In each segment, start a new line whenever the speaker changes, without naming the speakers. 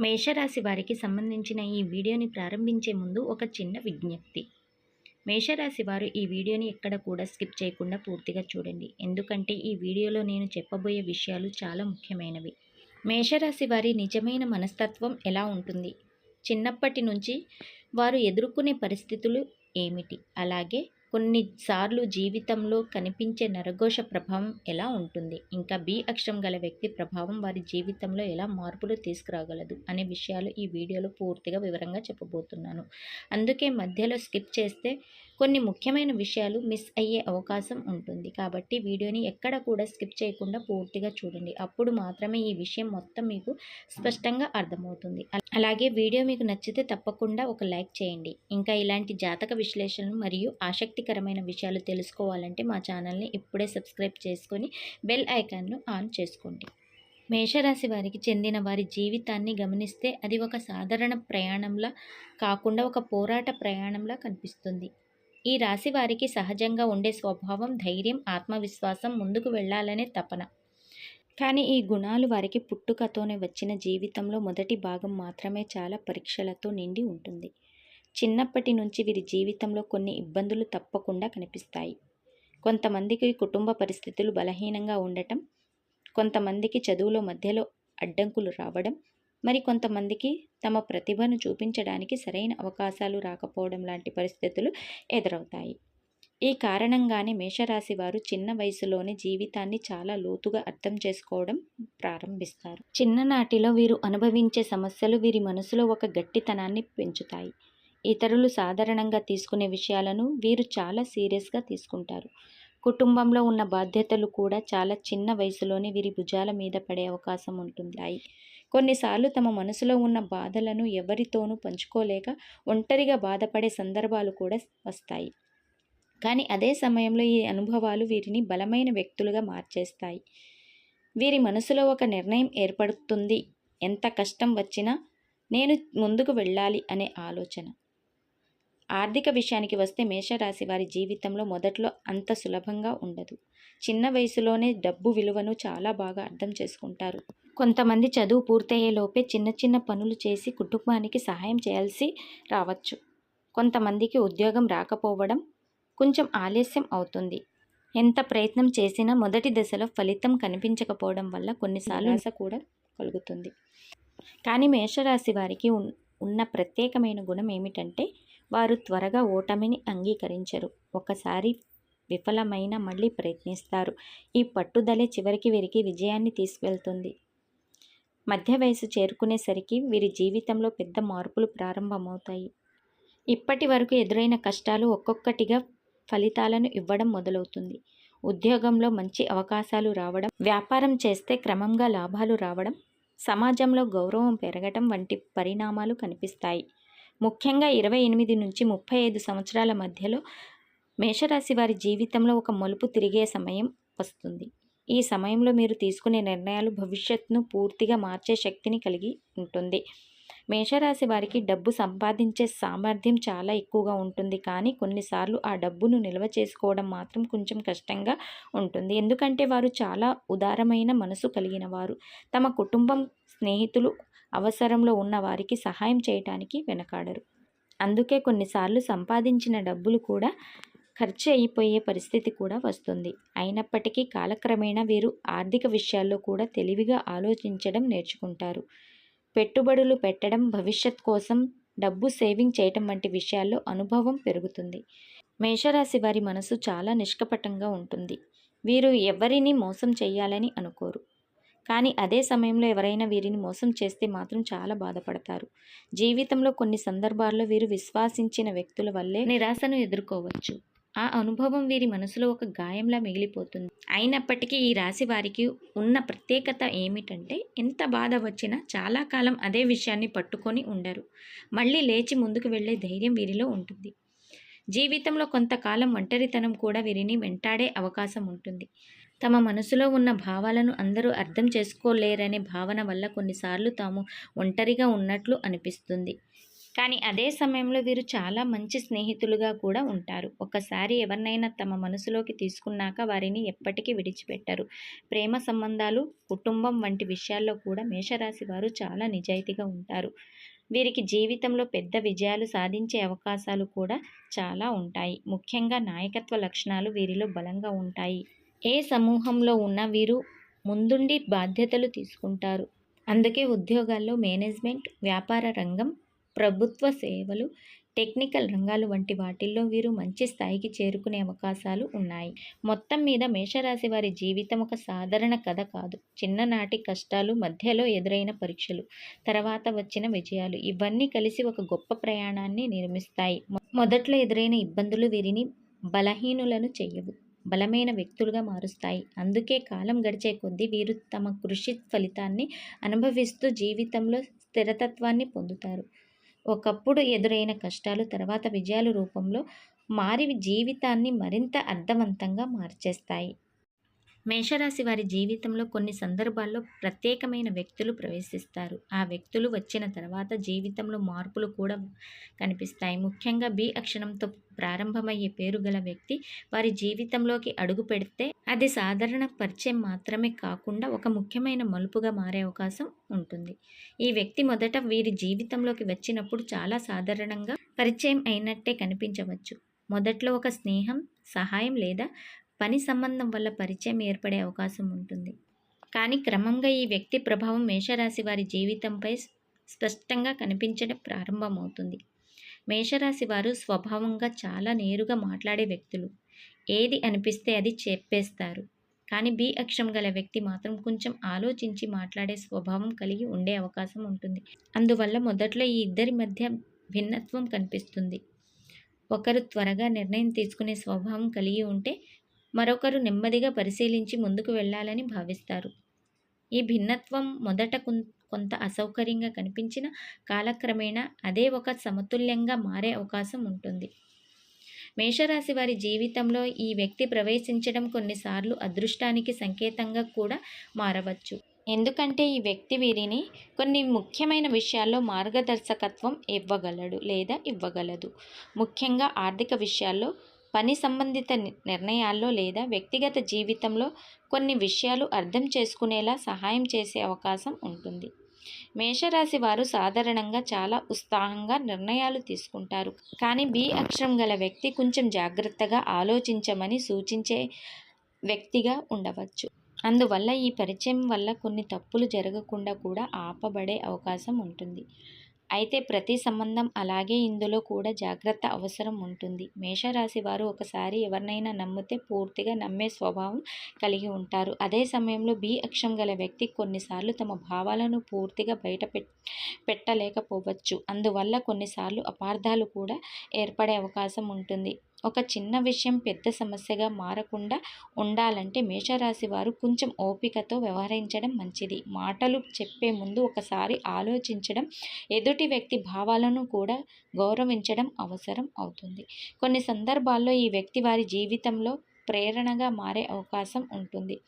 మేషరాశి వారికి సంబంధించిన ఈ వీడియోని ప్రారంభించే ముందు ఒక చిన్న విజ్ఞప్తి. మేషరాశి వారు ఈ వీడియోని ఎక్కడ కూడా స్కిప్ చేయకుండా పూర్తిగా చూడండి. ఎందుకంటే ఈ వీడియోలో నేను చెప్పబోయే విషయాలు చాలా ముఖ్యమైనవి. మేషరాశి వారి నిజమైన మనస్తత్వం ఎలా ఉంటుంది, చిన్నప్పటి నుంచి వారు ఎదుర్కొనే పరిస్థితులు ఏమిటి, అలాగే కొన్నిసార్లు జీవితంలో కనిపించే నరఘోష ప్రభావం ఎలా ఉంటుంది, ఇంకా బి అక్షరం గల వ్యక్తి ప్రభావం వారి జీవితంలో ఎలా మార్పులు తీసుకురాగలదు అనే విషయాలు ఈ వీడియోలో పూర్తిగా వివరంగా చెప్పబోతున్నాను. అందుకే మధ్యలో స్కిప్ చేస్తే కొన్ని ముఖ్యమైన విషయాలు మిస్ అయ్యే అవకాశం ఉంటుంది. కాబట్టి వీడియోని ఎక్కడ కూడా స్కిప్ చేయకుండా పూర్తిగా చూడండి. అప్పుడు మాత్రమే ఈ విషయం మొత్తం మీకు స్పష్టంగా అర్థమవుతుంది. అలాగే వీడియో మీకు నచ్చితే తప్పకుండా ఒక లైక్ చేయండి. ఇంకా ఇలాంటి జాతక విశ్లేషణలు మరియు ఆసక్తికరమైన విషయాలు తెలుసుకోవాలంటే మా ఛానల్ని ఇప్పుడే సబ్స్క్రైబ్ చేసుకొని బెల్ ఐకాన్ను ఆన్ చేసుకోండి. మేషరాశి వారికి చెందిన వారి జీవితాన్ని గమనిస్తే అది ఒక సాధారణ ప్రయాణంలా కాకుండా ఒక పోరాట ప్రయాణంలా కనిపిస్తుంది. ఈ రాశి వారికి సహజంగా ఉండే స్వభావం ధైర్యం, ఆత్మవిశ్వాసం, ముందుకు వెళ్ళాలనే తపన. కానీ ఈ గుణాలు వారికి పుట్టుకతోనే వచ్చిన జీవితంలో మొదటి భాగం మాత్రమే చాలా పరీక్షలతో నిండి ఉంటుంది. చిన్నప్పటి నుంచి వీరి జీవితంలో కొన్ని ఇబ్బందులు తప్పకుండా కనిపిస్తాయి. కొంతమందికి కుటుంబ పరిస్థితులు బలహీనంగా ఉండటం, కొంతమందికి చదువులో మధ్యలో అడ్డంకులు రావడం, మరి కొంతమందికి తమ ప్రతిభను చూపించడానికి సరైన అవకాశాలు రాకపోవడం లాంటి పరిస్థితులు ఎదురవుతాయి. ఈ కారణంగానే మేషరాశి వారు చిన్న వయసులోనే జీవితాన్ని చాలా లోతుగా అర్థం చేసుకోవడం ప్రారంభిస్తారు. చిన్ననాటిలో వీరు అనుభవించే సమస్యలు వీరి మనసులో ఒక గట్టితనాన్ని పెంచుతాయి. ఇతరులు సాధారణంగా తీసుకునే విషయాలను వీరు చాలా సీరియస్గా తీసుకుంటారు. కుటుంబంలో ఉన్న బాధ్యతలు కూడా చాలా చిన్న వయసులోనే వీరి భుజాల మీద పడే అవకాశం ఉంటుంది. కొన్నిసార్లు తమ మనసులో ఉన్న బాధలను ఎవరితోనూ పంచుకోలేక ఒంటరిగా బాధపడే సందర్భాలు కూడా వస్తాయి. కానీ అదే సమయంలో ఈ అనుభవాలు వీరిని బలమైన వ్యక్తులుగా మార్చేస్తాయి. వీరి మనసులో ఒక నిర్ణయం ఏర్పడుతుంది, ఎంత కష్టం వచ్చినా నేను ముందుకు వెళ్ళాలి అనే ఆలోచన. ఆర్థిక విషయానికి వస్తే మేషరాశి వారి జీవితంలో మొదట్లో అంత సులభంగా ఉండదు. చిన్న వయసులోనే డబ్బు విలువను చాలా బాగా అర్థం చేసుకుంటారు. కొంతమంది చదువు పూర్తయ్యేలోపే చిన్న చిన్న పనులు చేసి కుటుంబానికి సహాయం చేయాల్సి రావచ్చు. కొంతమందికి ఉద్యోగం రాకపోవడం కొంచెం ఆలస్యం అవుతుంది. ఎంత ప్రయత్నం చేసినా మొదటి దశలో ఫలితం కనిపించకపోవడం వల్ల కొన్నిసార్లు ఆశ కూడా కలుగుతుంది. కానీ మేషరాశి వారికి ఉన్న ప్రత్యేకమైన గుణం ఏమిటంటే వారు త్వరగా ఓటమిని అంగీకరించరు. ఒకసారి విఫలమైన మళ్ళీ ప్రయత్నిస్తారు. ఈ పట్టుదలే చివరికి వీరికి విజయాన్ని తీసుకువెళ్తుంది. మధ్య వయసు చేరుకునేసరికి వీరి జీవితంలో పెద్ద మార్పులు ప్రారంభమవుతాయి. ఇప్పటి వరకు ఎదురైన కష్టాలు ఒక్కొక్కటిగా ఫలితాలను ఇవ్వడం మొదలవుతుంది. ఉద్యోగంలో మంచి అవకాశాలు రావడం, వ్యాపారం చేస్తే క్రమంగా లాభాలు రావడం, సమాజంలో గౌరవం పెరగటం వంటి పరిణామాలు కనిపిస్తాయి. ముఖ్యంగా 28 నుంచి 35 సంవత్సరాల మధ్యలో మేషరాశి వారి జీవితంలో ఒక మలుపు తిరిగే సమయం వస్తుంది. ఈ సమయంలో మీరు తీసుకునే నిర్ణయాలు భవిష్యత్తును పూర్తిగా మార్చే శక్తిని కలిగి ఉంటుంది. మేషరాశి వారికి డబ్బు సంపాదించే సామర్థ్యం చాలా ఎక్కువగా ఉంటుంది. కానీ కొన్నిసార్లు ఆ డబ్బును నిల్వ చేసుకోవడం మాత్రం కొంచెం కష్టంగా ఉంటుంది. ఎందుకంటే వారు చాలా ఉదారమైన మనసు కలిగిన వారు. తమ కుటుంబం, స్నేహితులు అవసరంలో ఉన్న వారికి సహాయం చేయటానికి వెనకాడరు. అందుకే కొన్నిసార్లు సంపాదించిన డబ్బులు కూడా ఖర్చు అయిపోయే పరిస్థితి కూడా వస్తుంది. అయినప్పటికీ కాలక్రమేణా వీరు ఆర్థిక విషయాల్లో కూడా తెలివిగా ఆలోచించడం నేర్చుకుంటారు. పెట్టుబడులు పెట్టడం, భవిష్యత్ కోసం డబ్బు సేవింగ్ చేయటం వంటి విషయాల్లో అనుభవం పెరుగుతుంది. మేషరాశి వారి మనసు చాలా నిష్కపటంగా ఉంటుంది. వీరు ఎవరిని మోసం చేయాలని అనుకోరు. కానీ అదే సమయంలో ఎవరైనా వీరిని మోసం చేస్తే మాత్రం చాలా బాధపడతారు. జీవితంలో కొన్ని సందర్భాల్లో వీరు విశ్వసించిన వ్యక్తుల వల్లే నిరాశను ఎదుర్కోవచ్చు. ఆ అనుభవం వీరి మనసులో ఒక గాయంలా మిగిలిపోతుంది. అయినప్పటికీ ఈ రాశి వారికి ఉన్న ప్రత్యేకత ఏమిటంటే ఎంత బాధ వచ్చినా చాలా కాలం అదే విషయాన్ని పట్టుకొని ఉండరు. మళ్ళీ లేచి ముందుకు వెళ్ళే ధైర్యం వీరిలో ఉంటుంది. జీవితంలో కొంతకాలం ఒంటరితనం కూడా వీరిని వెంటాడే అవకాశం ఉంటుంది. తమ మనసులో ఉన్న భావాలను అందరూ అర్థం చేసుకోలేరనే భావన వల్ల కొన్నిసార్లు తాము ఒంటరిగా ఉన్నట్లు అనిపిస్తుంది. కానీ అదే సమయంలో వీరు చాలా మంచి స్నేహితులుగా కూడా ఉంటారు. ఒక్కసారి ఎవరినైనా తమ మనసులోకి తీసుకున్నాక వారిని ఎప్పటికీ విడిచిపెట్టరు. ప్రేమ సంబంధాలు, కుటుంబం వంటి విషయాల్లో కూడా మేషరాశి వారు చాలా నిజాయితీగా ఉంటారు. వీరికి జీవితంలో పెద్ద విజయాలు సాధించే అవకాశాలు కూడా చాలా ఉంటాయి. ముఖ్యంగా నాయకత్వ లక్షణాలు వీరిలో బలంగా ఉంటాయి. ఏ సమూహంలో ఉన్న వీరు ముందుండి బాధ్యతలు తీసుకుంటారు. అందుకే ఉద్యోగాల్లో మేనేజ్మెంట్, వ్యాపార రంగం, ప్రభుత్వ సేవలు, టెక్నికల్ రంగాలు వంటి వాటిల్లో వీరు మంచి స్థాయికి చేరుకునే అవకాశాలు ఉన్నాయి. మొత్తం మీద మేషరాశి వారి జీవితం ఒక సాధారణ కథ కాదు. చిన్ననాటి కష్టాలు, మధ్యలో ఎదురైన పరీక్షలు, తర్వాత వచ్చిన విజయాలు ఇవన్నీ కలిసి ఒక గొప్ప ప్రయాణాన్ని నిర్మిస్తాయి. మొదట్లో ఎదురైన ఇబ్బందులు వీరిని బలహీనులను చెయ్యవు, బలమైన వ్యక్తులుగా మారుస్తాయి. అందుకే కాలం గడిచే కొద్దీ వీరు తమ కృషి ఫలితాన్ని అనుభవిస్తూ జీవితంలో స్థిరతత్వాన్ని పొందుతారు. ఒకప్పుడు ఎదురైన కష్టాలు తర్వాత విజయాల రూపంలో మారి జీవితాన్ని మరింత అర్థవంతంగా మార్చేస్తాయి. మేషరాశి వారి జీవితంలో కొన్ని సందర్భాల్లో ప్రత్యేకమైన వ్యక్తులు ప్రవేశిస్తారు. ఆ వ్యక్తులు వచ్చిన తర్వాత జీవితంలో మార్పులు కూడా కనిపిస్తాయి. ముఖ్యంగా బి అక్షరంతో ప్రారంభమయ్యే పేరు గల వ్యక్తి వారి జీవితంలోకి అడుగు పెడితే అది సాధారణ పరిచయం మాత్రమే కాకుండా ఒక ముఖ్యమైన మలుపుగా మారే అవకాశం ఉంటుంది. ఈ వ్యక్తి మొదట వీరి జీవితంలోకి వచ్చినప్పుడు చాలా సాధారణంగా పరిచయం అయినట్టే కనిపించవచ్చు. మొదట్లో ఒక స్నేహం, సహాయం లేదా పని సంబంధం వల్ల పరిచయం ఏర్పడే అవకాశం ఉంటుంది. కానీ క్రమంగా ఈ వ్యక్తి ప్రభావం మేషరాశి వారి జీవితంపై స్పష్టంగా కనిపించడం ప్రారంభమవుతుంది. మేషరాశి వారు స్వభావంగా చాలా నేరుగా మాట్లాడే వ్యక్తులు. ఏది అనిపిస్తే అది చెప్పేస్తారు. కానీ బి అక్షరం గల వ్యక్తి మాత్రం కొంచెం ఆలోచించి మాట్లాడే స్వభావం కలిగి ఉండే అవకాశం ఉంటుంది. అందువల్ల మొదట్లో ఈ ఇద్దరి మధ్య భిన్నత్వం కనిపిస్తుంది. ఒకరు త్వరగా నిర్ణయం తీసుకునే స్వభావం కలిగి ఉంటే మరొకరు నెమ్మదిగా పరిశీలించి ముందుకు వెళ్ళాలని భావిస్తారు. ఈ భిన్నత్వం మొదట కొంత అసౌకర్యంగా కనిపించిన కాలక్రమేణా అదే ఒక సమతుల్యంగా మారే అవకాశం ఉంటుంది. మేషరాశి వారి జీవితంలో ఈ వ్యక్తి ప్రవేశించడం కొన్నిసార్లు అదృష్టానికి సంకేతంగా కూడా మారవచ్చు. ఎందుకంటే ఈ వ్యక్తి వీరిని కొన్ని ముఖ్యమైన విషయాల్లో మార్గదర్శకత్వం ఇవ్వగలదు. ముఖ్యంగా ఆర్థిక విషయాల్లో, పని సంబంధిత నిర్ణయాల్లో లేదా వ్యక్తిగత జీవితంలో కొన్ని విషయాలు అర్థం చేసుకునేలా సహాయం చేసే అవకాశం ఉంటుంది. మేషరాశి వారు సాధారణంగా చాలా ఉత్సాహంగా నిర్ణయాలు తీసుకుంటారు. కానీ బి అక్షరం గల వ్యక్తి కొంచెం జాగ్రత్తగా ఆలోచించమని సూచించే వ్యక్తిగా ఉండవచ్చు. అందువల్ల ఈ పరిచయం వల్ల కొన్ని తప్పులు జరగకుండా కూడా ఆపబడే అవకాశం ఉంటుంది. అయితే ప్రతి సంబంధం అలాగే ఇందులో కూడా జాగ్రత్త అవసరం ఉంటుంది. మేషరాశి వారు ఒకసారి ఎవరినైనా నమ్మితే పూర్తిగా నమ్మే స్వభావం కలిగి ఉంటారు. అదే సమయంలో బి అక్షరం గల వ్యక్తి కొన్నిసార్లు తమ భావాలను పూర్తిగా పెట్టలేకపోవచ్చు. అందువల్ల కొన్నిసార్లు అపార్థాలు కూడా ఏర్పడే అవకాశం ఉంటుంది. ఒక చిన్న విషయం పెద్ద సమస్యగా మారకుండా ఉండాలంటే మేషరాశి వారు కొంచెం ఓపికతో వ్యవహరించడం మంచిది. మాటలు చెప్పే ముందు ఒకసారి ఆలోచించడం, ఎదుటి వ్యక్తి భావాలను కూడా గౌరవించడం అవసరం అవుతుంది. కొన్ని సందర్భాల్లో ఈ వ్యక్తి వారి జీవితంలో ప్రేరణగా మారే అవకాశం ఉంటుంది.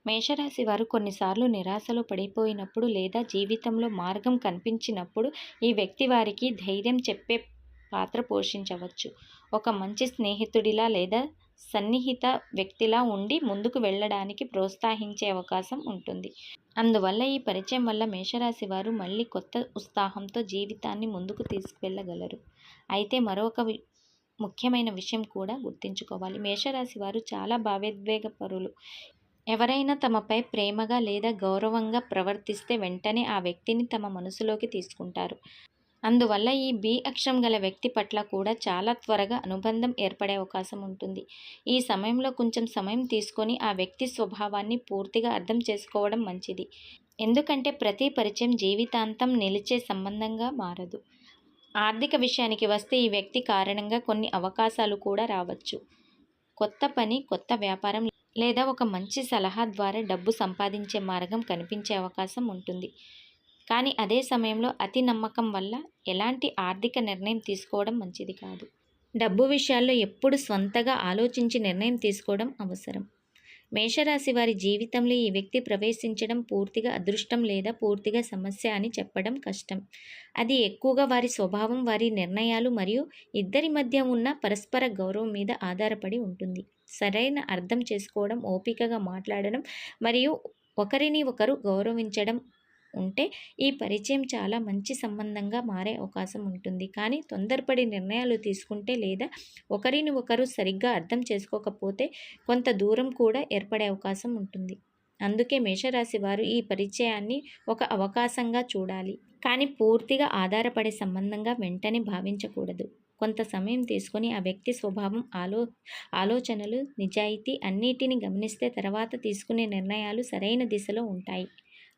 మేషరాశి వారు కొన్నిసార్లు నిరాశలో పడిపోయినప్పుడు లేదా జీవితంలో మార్గం కనిపించినప్పుడు ఈ వ్యక్తి వారికి ధైర్యం చెప్పే పాత్ర పోషించవచ్చు. ఒక మంచి స్నేహితుడిలా లేదా సన్నిహిత వ్యక్తిలా ఉండి ముందుకు వెళ్ళడానికి ప్రోత్సహించే అవకాశం ఉంటుంది. అందువల్ల ఈ పరిచయం వల్ల మేషరాశి వారు మళ్ళీ కొత్త ఉత్సాహంతో జీవితాన్ని ముందుకు తీసుకువెళ్ళగలరు. అయితే మరొక ముఖ్యమైన విషయం కూడా గుర్తుంచుకోవాలి. మేషరాశి వారు చాలా భావోద్వేగపరులు. ఎవరైనా తమపై ప్రేమగా లేదా గౌరవంగా ప్రవర్తిస్తే వెంటనే ఆ వ్యక్తిని తమ మనసులోకి తీసుకుంటారు. అందువల్ల ఈ బి అక్షరం గల వ్యక్తి పట్ల కూడా చాలా త్వరగా అనుబంధం ఏర్పడే అవకాశం ఉంటుంది. ఈ సమయంలో కొంచెం సమయం తీసుకొని ఆ వ్యక్తి స్వభావాన్ని పూర్తిగా అర్థం చేసుకోవడం మంచిది. ఎందుకంటే ప్రతి పరిచయం జీవితాంతం నిలిచే సంబంధంగా మారదు. ఆర్థిక విషయానికి వస్తే ఈ వ్యక్తి కారణంగా కొన్ని అవకాశాలు కూడా రావచ్చు. కొత్త పని, కొత్త వ్యాపారం లేదా ఒక మంచి సలహా ద్వారా డబ్బు సంపాదించే మార్గం కనిపించే అవకాశం ఉంటుంది. కానీ అదే సమయంలో అతి నమ్మకం వల్ల ఎలాంటి ఆర్థిక నిర్ణయం తీసుకోవడం మంచిది కాదు. డబ్బు విషయాల్లో ఎప్పుడు స్వంతగా ఆలోచించి నిర్ణయం తీసుకోవడం అవసరం. మేషరాశి వారి జీవితంలో ఈ వ్యక్తి ప్రవేశించడం పూర్తిగా అదృష్టం లేదా పూర్తిగా సమస్య అని చెప్పడం కష్టం. అది ఎక్కువగా వారి స్వభావం, వారి నిర్ణయాలు మరియు ఇద్దరి మధ్య ఉన్న పరస్పర గౌరవం మీద ఆధారపడి ఉంటుంది. సరైన అర్థం చేసుకోవడం, ఓపికగా మాట్లాడడం మరియు ఒకరిని ఒకరు గౌరవించడం ఉంటే ఈ పరిచయం చాలా మంచి సంబంధంగా మారే అవకాశం ఉంటుంది. కానీ తొందరపడి నిర్ణయాలు తీసుకుంటే లేదా ఒకరిని ఒకరు సరిగ్గా అర్థం చేసుకోకపోతే కొంత దూరం కూడా ఏర్పడే అవకాశం ఉంటుంది. అందుకే మేషరాశి వారు ఈ పరిచయాన్ని ఒక అవకాశంగా చూడాలి, కానీ పూర్తిగా ఆధారపడే సంబంధంగా వెంటనే భావించకూడదు. కొంత సమయం తీసుకొని ఆ వ్యక్తి స్వభావం, ఆలోచనలు, నిజాయితీ అన్నిటిని గమనిస్తే తర్వాత తీసుకునే నిర్ణయాలు సరైన దిశలో ఉంటాయి.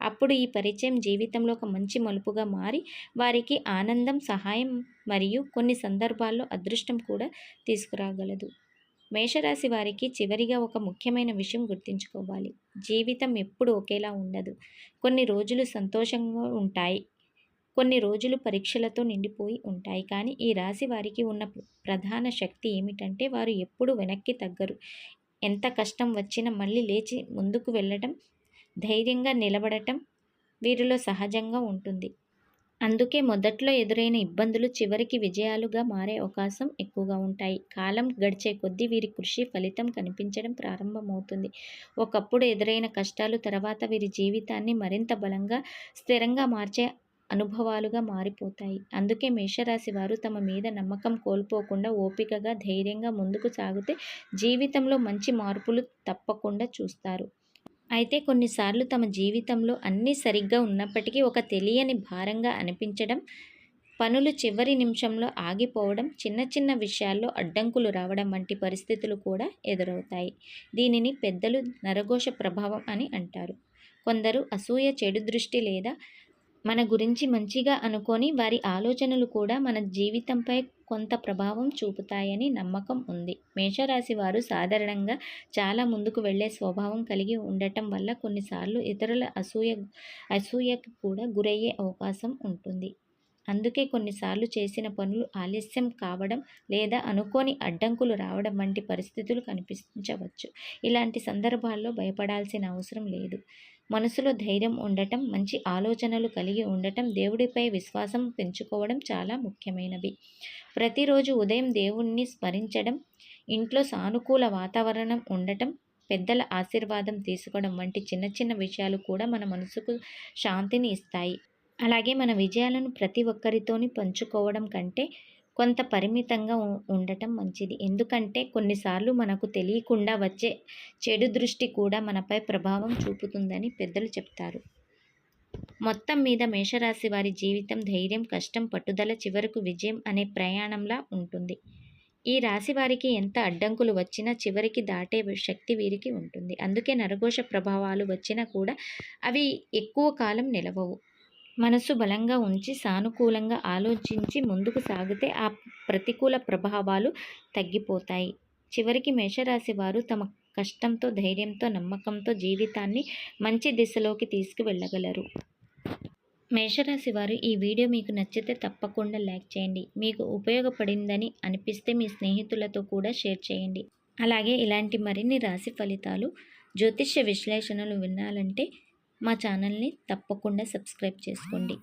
అప్పుడు ఈ పరిచయం జీవితంలో ఒక మంచి మలుపుగా మారి వారికి ఆనందం, సహాయం మరియు కొన్ని సందర్భాల్లో అదృష్టం కూడా తీసుకురాగలదు. మేషరాశి వారికి చివరిగా ఒక ముఖ్యమైన విషయం గుర్తుంచుకోవాలి. జీవితం ఎప్పుడు ఒకేలా ఉండదు. కొన్ని రోజులు సంతోషంగా ఉంటాయి, కొన్ని రోజులు పరీక్షలతో నిండిపోయి ఉంటాయి. కానీ ఈ రాశి వారికి ఉన్న ప్రధాన శక్తి ఏమిటంటే వారు ఎప్పుడు వెనక్కి తగ్గరు. ఎంత కష్టం వచ్చినా మళ్ళీ లేచి ముందుకు వెళ్ళటం, ధైర్యంగా నిలబడటం వీరిలో సహజంగా ఉంటుంది. అందుకే మొదట్లో ఎదురైన ఇబ్బందులు చివరికి విజయాలుగా మారే అవకాశం ఎక్కువగా ఉంటాయి. కాలం గడిచే కొద్దీ వీరి కృషి ఫలితం కనిపించడం ప్రారంభమవుతుంది. ఒకప్పుడు ఎదురైన కష్టాలు తర్వాత వీరి జీవితాన్ని మరింత బలంగా, స్థిరంగా మార్చే అనుభవాలుగా మారిపోతాయి. అందుకే మేషరాశి వారు తమ మీద నమ్మకం కోల్పోకుండా ఓపికగా, ధైర్యంగా ముందుకు సాగితే జీవితంలో మంచి మార్పులు తప్పకుండా చూస్తారు. అయితే కొన్నిసార్లు తమ జీవితంలో అన్నీ సరిగ్గా ఉన్నప్పటికీ ఒక తెలియని భారంగా అనిపించడం, పనులు చివరి నిమిషంలో ఆగిపోవడం, చిన్న చిన్న విషయాల్లో అడ్డంకులు రావడం వంటి పరిస్థితులు కూడా ఎదురవుతాయి. దీనిని పెద్దలు నరఘోష ప్రభావం అని అంటారు. కొందరు అసూయ, చెడు దృష్టి లేదా మన గురించి మంచిగా అనుకొని వారి ఆలోచనలు కూడా మన జీవితంపై కొంత ప్రభావం చూపుతాయని నమ్మకం ఉంది. మేషరాశి వారు సాధారణంగా చాలా ముందుకు వెళ్ళే స్వభావం కలిగి ఉండటం వల్ల కొన్నిసార్లు ఇతరుల అసూయకు కూడా గురయ్యే అవకాశం ఉంటుంది. అందుకే కొన్నిసార్లు చేసిన పనులు ఆలస్యం కావడం లేదా అనుకోని అడ్డంకులు రావడం వంటి పరిస్థితులు కనిపించవచ్చు. ఇలాంటి సందర్భాల్లో భయపడాల్సిన అవసరం లేదు. మనసులో ధైర్యం ఉండటం, మంచి ఆలోచనలు కలిగి ఉండటం, దేవుడిపై విశ్వాసం పెంచుకోవడం చాలా ముఖ్యమైనవి. ప్రతిరోజు ఉదయం దేవుణ్ణి స్మరించడం, ఇంట్లో సానుకూల వాతావరణం ఉండటం, పెద్దల ఆశీర్వాదం తీసుకోవడం వంటి చిన్న చిన్న విషయాలు కూడా మన మనసుకు శాంతిని ఇస్తాయి. అలాగే మన విజయాలను ప్రతి ఒక్కరితోని పంచుకోవడం కంటే కొంత పరిమితంగా ఉండటం మంచిది. ఎందుకంటే కొన్నిసార్లు మనకు తెలియకుండా వచ్చే చెడు దృష్టి కూడా మనపై ప్రభావం చూపుతుందని పెద్దలు చెప్తారు. మొత్తం మీద మేషరాశి వారి జీవితం ధైర్యం, కష్టం, పట్టుదల, చివరకు విజయం అనే ప్రయాణంలా ఉంటుంది. ఈ రాశి వారికి ఎంత అడ్డంకులు వచ్చినా చివరికి దాటే శక్తి వీరికి ఉంటుంది. అందుకే నరఘోష ప్రభావాలు వచ్చినా కూడా అవి ఎక్కువ కాలం నిలవవు. మనసు బలంగా ఉంచి సానుకూలంగా ఆలోచించి ముందుకు సాగితే ఆ ప్రతికూల ప్రభావాలు తగ్గిపోతాయి. చివరికి మేషరాశి వారు తమ కష్టంతో, ధైర్యంతో, నమ్మకంతో జీవితాన్ని మంచి దిశలోకి తీసుకువెళ్ళగలరు. మేషరాశి వారు ఈ వీడియో మీకు నచ్చితే తప్పకుండా లైక్ చేయండి. మీకు ఉపయోగపడిందని అనిపిస్తే మీ స్నేహితులతో కూడా షేర్ చేయండి. అలాగే ఇలాంటి మరిన్ని రాశి ఫలితాలు, జ్యోతిష్య విశ్లేషణలు వినాలంటే మా ఛానల్ని తప్పకుండా సబ్స్క్రైబ్ చేసుకోండి.